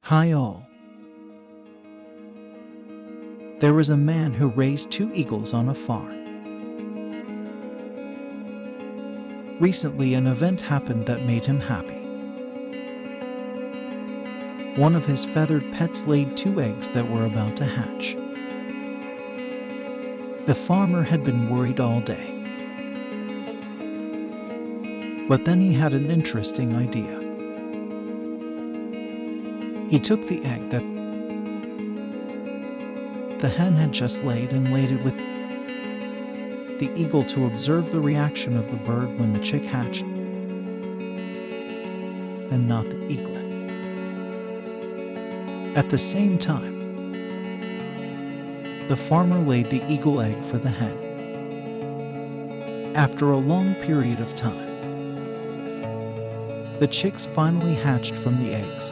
Hi all. There was a man who raised two eagles on a farm. Recently, an event happened that made him happy. One of his feathered pets laid two eggs that were about to hatch. The farmer had been worried all day. But then he had an interesting idea. He took the egg that the hen had just laid and laid it with the eagle to observe the reaction of the bird when the chick hatched, and not the eaglet. At the same time, the farmer laid the eagle egg for the hen. After a long period of time, the chicks finally hatched from the eggs,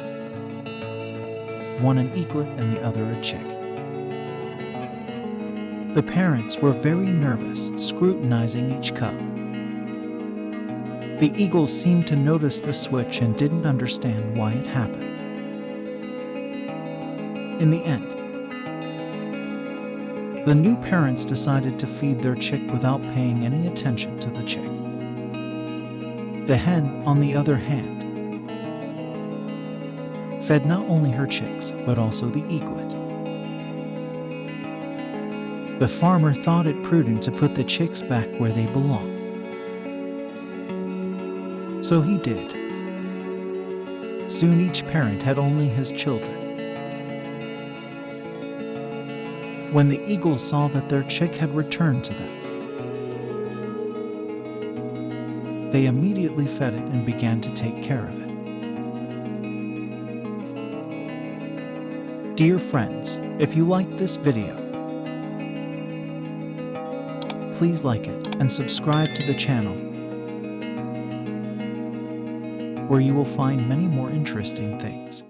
one an eaglet and the other a chick. The parents were very nervous, scrutinizing each cub. The eagle seemed to notice the switch and didn't understand why it happened. In the end, the new parents decided to feed their chick without paying any attention to the chick. The hen, on the other hand, fed not only her chicks, but also the eaglet. The farmer thought it prudent to put the chicks back where they belong. So he did. Soon each parent had only his children. When the eagles saw that their chick had returned to them, they immediately fed it and began to take care of it. Dear friends, if you liked this video, please like it and subscribe to the channel, where you will find many more interesting things.